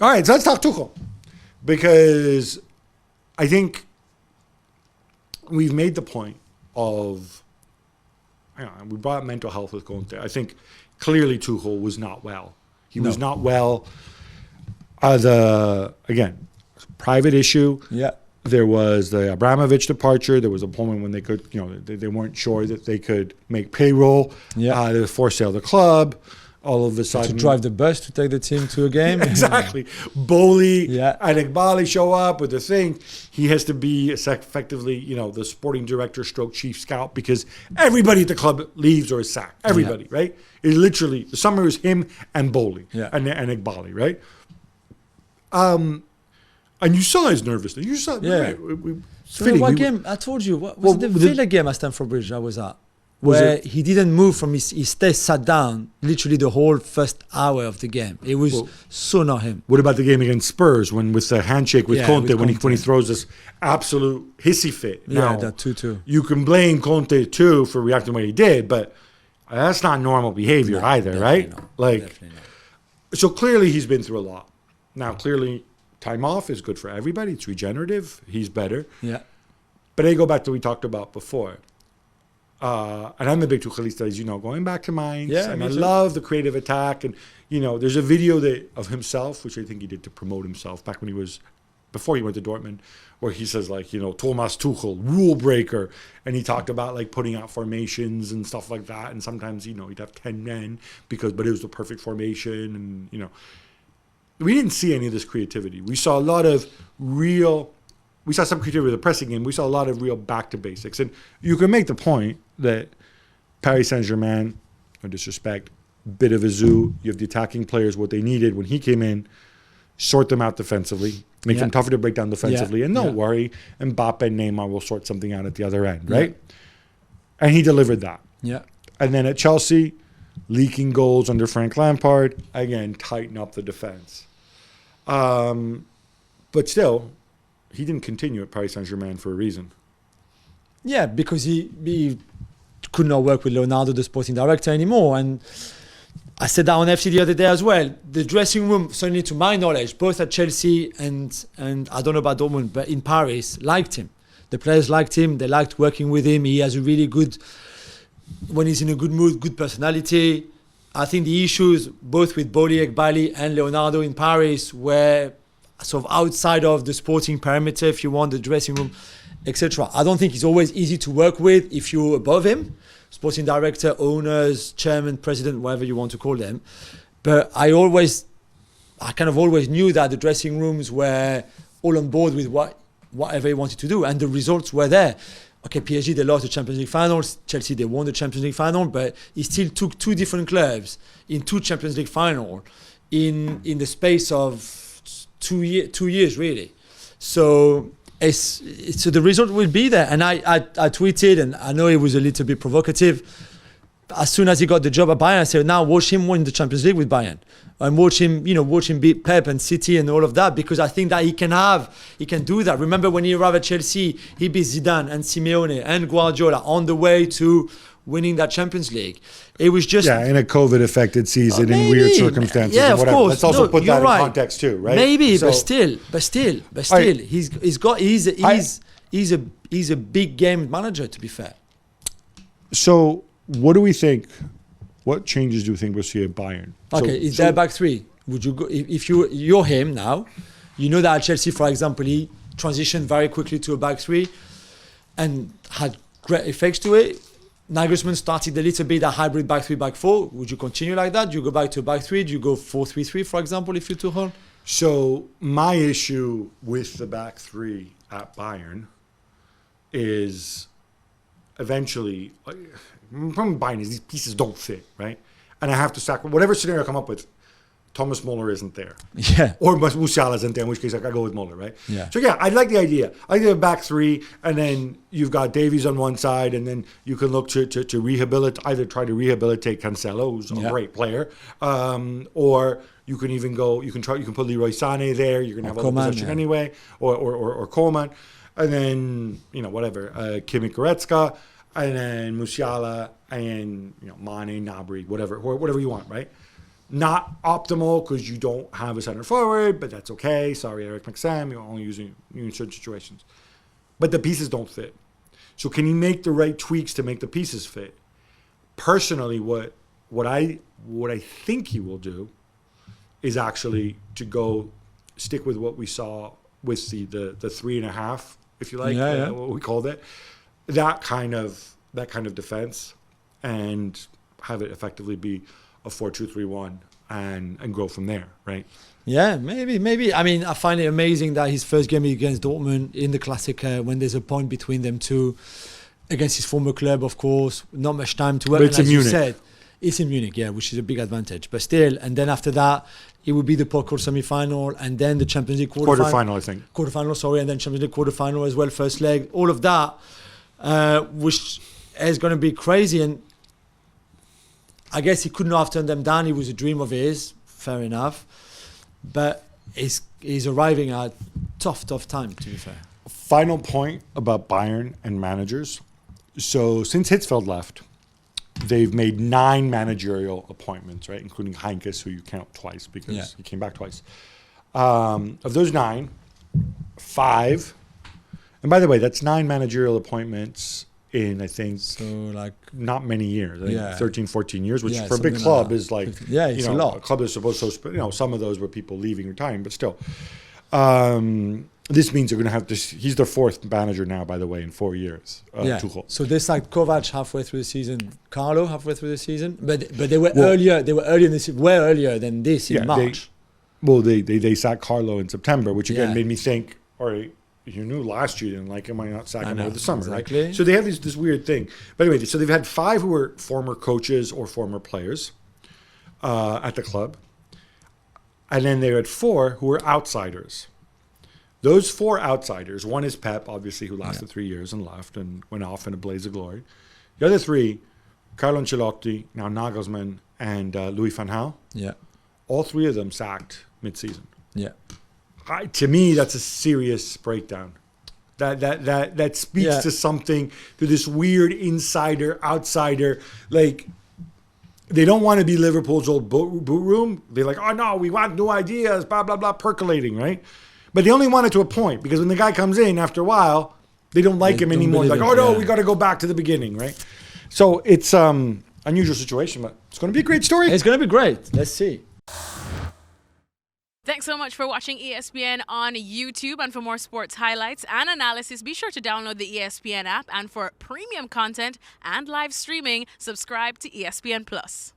All right, so let's talk Tuchel. Because I think we've made the point of, we brought up mental health with Conte. I think clearly Tuchel was not well. He was not well as again, private issue. Yeah. There was the Abramovich departure. There was a moment when they could, they weren't sure that they could make payroll. Yeah. They were forced to sell the club. All of a sudden, to drive the bus to take the team to a game. Exactly. Bowley Yeah. and Iqbali show up with the thing. He has to be effectively, the sporting director stroke chief scout because everybody at the club leaves or is sacked. Everybody, right? It's literally, the summer is him and Bowley and Iqbali, right? And you saw his nervousness. You saw, Yeah. fitting. What game? I told you. What was it the Villa game at Stamford Bridge I was at? Where he didn't move from his stay, sat down literally the whole first hour of the game. It was so not him. What about the game against Spurs when with the handshake with Conte when he throws this absolute hissy fit? Now, that 2-2. You can blame Conte too for reacting the way he did, but that's not normal behavior either, right? So clearly he's been through a lot. Now clearly time off is good for everybody. It's regenerative. He's better. Yeah. But I go back to what we talked about before. And I'm a big Tuchelista, as you know, going back to Mainz. And I love the creative attack. And, there's a video of himself, which I think he did to promote himself back when before he went to Dortmund, where he says, Thomas Tuchel, rule breaker. And he talked about, putting out formations and stuff like that. And sometimes, he'd have 10 men, but it was the perfect formation. And, we didn't see any of this creativity. We saw a lot of we saw some creativity with the pressing game. We saw a lot of real back to basics. And you can make the point that Paris Saint-Germain, no disrespect, bit of a zoo. You have the attacking players, what they needed when he came in, sort them out defensively, make them tougher to break down defensively. And don't worry, Mbappe and Neymar will sort something out at the other end, right? And he delivered that. Yeah. And then at Chelsea, leaking goals under Frank Lampard, again, tighten up the defense. But still, he didn't continue at Paris Saint-Germain for a reason. Yeah, because he could not work with Leonardo, the sporting director, anymore. And I said that on FC the other day as well. The dressing room, certainly to my knowledge, both at Chelsea and I don't know about Dortmund, but in Paris, liked him. The players liked him. They liked working with him. He has a really good, when he's in a good mood, good personality. I think the issues, both with Boli, Iqbali and Leonardo in Paris, were sort of outside of the sporting perimeter, if you want, the dressing room, etc. I don't think it's always easy to work with if you're above him, sporting director, owners, chairman, president, whatever you want to call them. But I kind of always knew that the dressing rooms were all on board with whatever he wanted to do, and the results were there. Okay, PSG, they lost the Champions League finals. Chelsea, they won the Champions League final, but he still took two different clubs in two Champions League finals in the space of 2 years, really. So so the result will be there. And I tweeted, and I know it was a little bit provocative. As soon as he got the job at Bayern, I said, now watch him win the Champions League with Bayern. And watch him beat Pep and City and all of that, because I think that he can do that. Remember when he arrived at Chelsea, he beat Zidane and Simeone and Guardiola on the way to winning that Champions League. It was just in a COVID-affected season in weird circumstances. Yeah, and whatever. of course. Let's also put that in context too, right? Maybe, so, but still, he's a big game manager, to be fair. So what do we think? What changes do you think we'll see at Bayern? Okay, is there back three? Would you go if you're him now? You know that at Chelsea, for example, he transitioned very quickly to a back three and had great effects to it. Nagelsmann started a little bit a hybrid back three, back four. Would you continue like that? Do you go back to a back three? Do you go 4-3-3, for example, if you're Tuchel? So my issue with the back three at Bayern is eventually, from Bayern, is these pieces don't fit, right? And I have to sacrifice whatever scenario I come up with. Thomas Muller isn't there. Yeah. Or Musiala isn't there, in which case I go with Muller, right? Yeah. So yeah, I like the idea. I like the back three, and then you've got Davies on one side, and then you can look to rehabilitate, either try to rehabilitate Cancelo, who's a great player, or you can even go, you can put Leroy Sané there, you're going to have all the possession anyway, or Coman, and then, whatever, Kimmich Goretzka, and then Musiala, and, Mane, Gnabry, whatever you want, right? not optimal because you don't have a center forward, but that's okay. Sorry, Eric McSam, you're only using you in certain situations. But the pieces don't fit. So can he make the right tweaks to make the pieces fit? Personally, what I think he will do is actually to go stick with what we saw with the 3.5, if you like, what we called it, that kind of defense, and have it effectively be a 4-2-3-1 and go from there, right? Yeah, maybe. I mean, I find it amazing that his first game against Dortmund in the Klassiker, when there's a point between them two, against his former club, of course, not much time to work. But it's in Munich. Said, it's in Munich, yeah, which is a big advantage. But still, and then after that, it would be the Pokal semi-final, and then the Champions League quarterfinal, I think. Quarterfinal, sorry, and then Champions League quarterfinal as well, first leg. All of that, which is going to be crazy. And I guess he couldn't have turned them down. It was a dream of his, fair enough. But he's arriving at tough time, to be fair. Final point about Bayern and managers. So since Hitzfeld left, they've made 9 managerial appointments, right, including Heinkes, who you count twice because he came back twice. Of those 9, 5, and by the way, that's 9 managerial appointments in, I think, not many years. I think 13, 14 years, which for a big club is like, it's a lot. A club is supposed to, some of those were people leaving, retiring, but still. This means they're going to have this. He's their 4th manager now, by the way, in 4 years. Tuchel. So they sacked Kovac halfway through the season, Carlo halfway through the season, but they were earlier. They were earlier in the way earlier than this in March. They sacked Carlo in September, which again made me think. All right, you knew last year you didn't like him. Why not sack him over the summer? Exactly. Right? So they have this weird thing. But anyway, so they've had 5 who were former coaches or former players at the club, and then they had 4 who were outsiders. Those 4 outsiders, one is Pep, obviously, who lasted 3 years and left and went off in a blaze of glory. The other 3, Carlo Ancelotti, now Nagelsmann, and Louis van Gaal. Yeah. All 3 of them sacked mid-season. Yeah. To me, that's a serious breakdown. That speaks to something, to this weird insider, outsider. Like, they don't want to be Liverpool's old boot room. They're like, oh, no, we want new ideas, blah, blah, blah, percolating, right? But they only want it to a point, because when the guy comes in, after a while, they don't like him anymore. Like, oh, no, we got to go back to the beginning, right? So it's unusual situation, but it's going to be a great story. It's going to be great. Let's see. Thanks so much for watching ESPN on YouTube. And for more sports highlights and analysis, be sure to download the ESPN app. And for premium content and live streaming, subscribe to ESPN Plus.